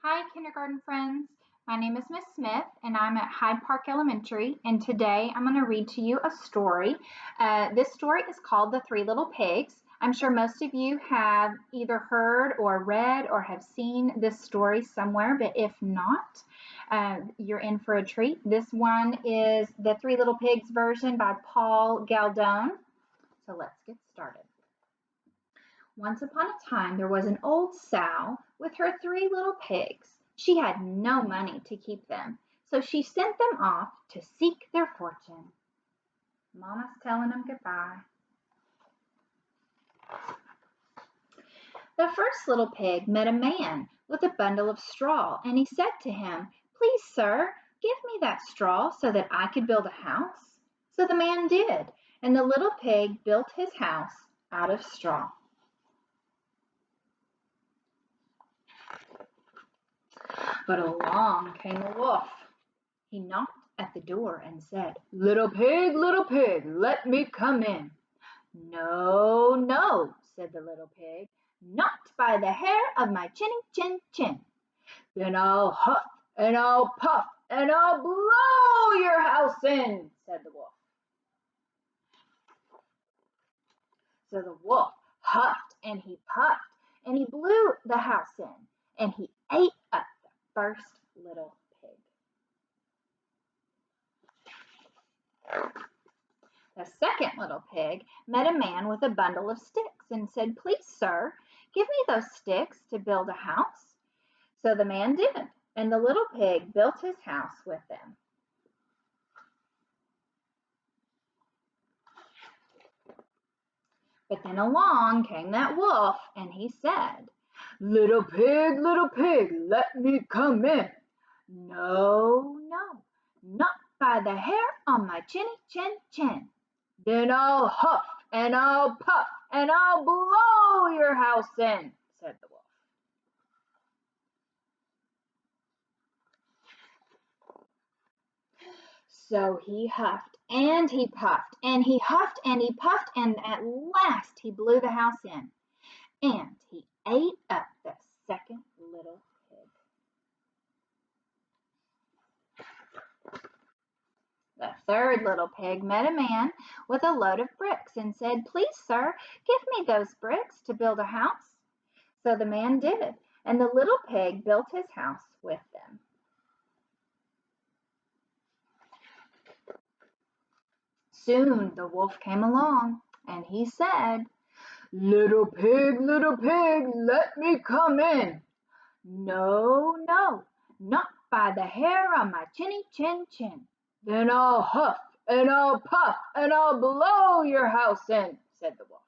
Hi, kindergarten friends. My name is Miss Smith, and I'm at Hyde Park Elementary, and today I'm going to read to you a story. This story is called The Three Little Pigs. I'm sure most of you have either heard or read or have seen this story somewhere, but if not, you're in for a treat. This one is the Three Little Pigs version by Paul Galdone. So let's get started. Once upon a time there was an old sow with her three little pigs. She had no money to keep them, so she sent them off to seek their fortune. Mama's telling them goodbye. The first little pig met a man with a bundle of straw, and he said to him, "Please, sir, give me that straw so that I could build a house." So the man did, and the little pig built his house out of straw. But along came a wolf. He knocked at the door and said, little pig, let me come in." "No, no," said the little pig, "not by the hair of my chinny chin chin." "Then I'll huff and I'll puff and I'll blow your house in," said the wolf. So the wolf huffed and he puffed and he blew the house in, and he ate up the first little pig. The second little pig met a man with a bundle of sticks and said, "Please, sir, give me those sticks to build a house." So the man did, and the little pig built his house with them. But then along came that wolf, and he said, little pig, let me come in." "No, no, not by the hair on my chinny chin chin." "Then I'll huff and I'll puff and I'll blow your house in," said the wolf. So he huffed and he puffed and he huffed and he puffed, and at last he blew the house in, and he ate up the second little pig. The third little pig met a man with a load of bricks and said, "Please, sir, give me those bricks to build a house." So the man did, and the little pig built his house with them. Soon the wolf came along, and he said, little pig, let me come in." "No, no, not by the hair on my chinny chin chin." "Then I'll huff and I'll puff and I'll blow your house in," said the wolf.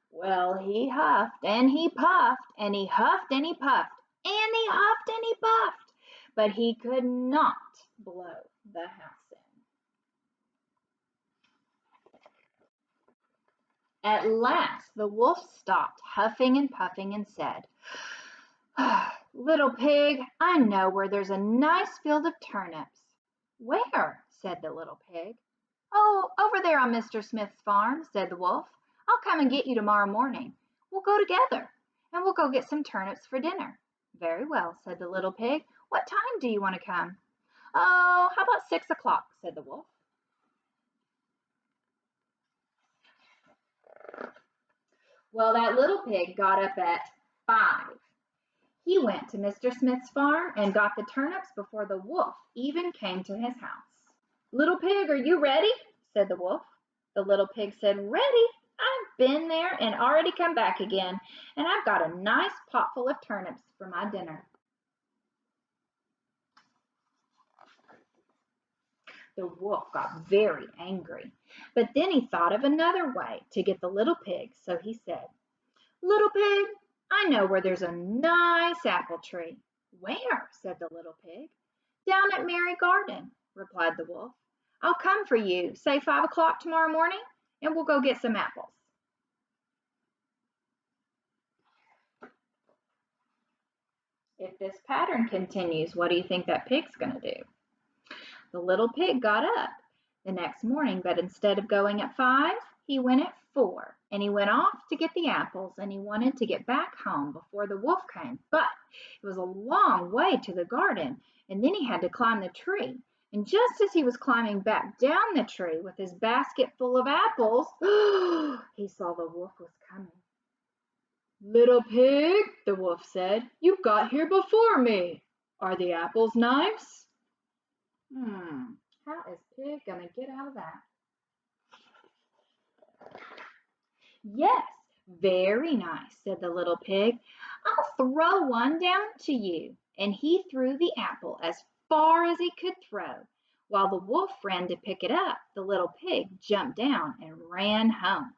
Well, he huffed and he puffed and he huffed and he puffed and he huffed and he puffed, but he could not blow the house in. At last the wolf stopped huffing and puffing and said, "Little pig, I know where there's a nice field of turnips." "Where?" said the little pig. "Oh, over there on Mr. Smith's farm," said the wolf. "I'll come and get you tomorrow morning. We'll go together, and we'll go get some turnips for dinner." "Very well," said the little pig. "What time do you want to come?" "Oh, how about 6 o'clock?" said the wolf. Well, that little pig got up at 5. He went to Mr. Smith's farm and got the turnips before the wolf even came to his house. "Little pig, are you ready?" said the wolf. The little pig said, "Ready? I've been there and already come back again, and I've got a nice pot full of turnips for my dinner." The wolf got very angry, but then he thought of another way to get the little pig, so he said, "Little pig, I know where there's a nice apple tree." "Where?" said the little pig. "Down at Mary Garden," replied the wolf. "I'll come for you, say 5 o'clock tomorrow morning, and we'll go get some apples." If this pattern continues, what do you think that pig's going to do? The little pig got up the next morning, but instead of going at 5, he went at 4, and he went off to get the apples, and he wanted to get back home before the wolf came. But it was a long way to the garden, and then he had to climb the tree. And just as he was climbing back down the tree with his basket full of apples, he saw the wolf was coming. "Little pig," the wolf said, "you got here before me. Are the apples nice?" How is Pig gonna get out of that? "Yes, very nice," said the little pig. "I'll throw one down to you." And he threw the apple as far as he could throw. While the wolf ran to pick it up, the little pig jumped down and ran home.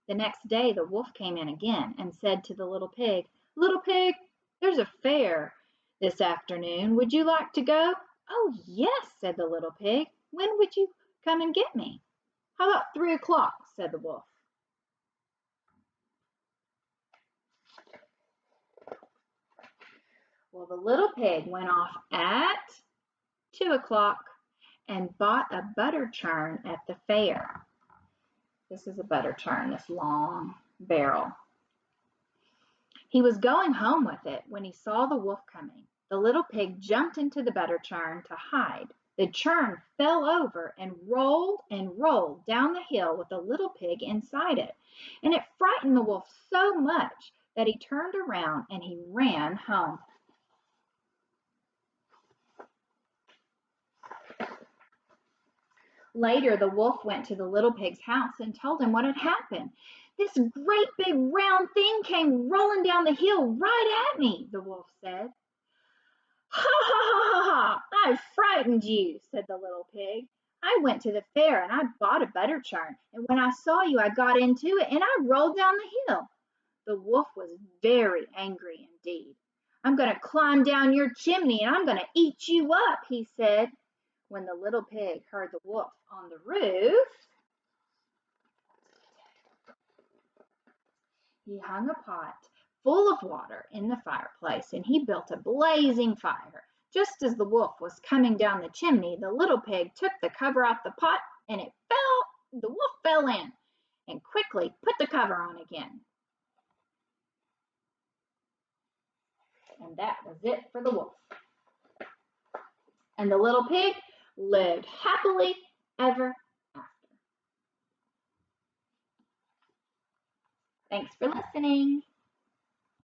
The next day the wolf came in again and said to the little pig, "Little pig, there's a fair this afternoon. Would you like to go?" "Oh, yes," said the little pig. "When would you come and get me?" "How about 3 o'clock?" said the wolf. Well, the little pig went off at 2 o'clock and bought a butter churn at the fair. This is a butter churn, this long barrel. He was going home with it when he saw the wolf coming. The little pig jumped into the butter churn to hide. The churn fell over and rolled down the hill with the little pig inside it. And it frightened the wolf so much that he turned around and he ran home. Later, the wolf went to the little pig's house and told him what had happened. "This great big round thing came rolling down the hill right at me," the wolf said. "Ha ha ha ha ha! I frightened you," said the little pig. "I went to the fair and I bought a butter churn, and when I saw you, I got into it and I rolled down the hill." The wolf was very angry indeed. "I'm going to climb down your chimney and I'm going to eat you up," he said. When the little pig heard the wolf on the roof, he hung a pot full of water in the fireplace and he built a blazing fire. Just as the wolf was coming down the chimney, the little pig took the cover off the pot and the wolf fell in and quickly put the cover on again. And that was it for the wolf. And the little pig lived happily ever after. Thanks for listening.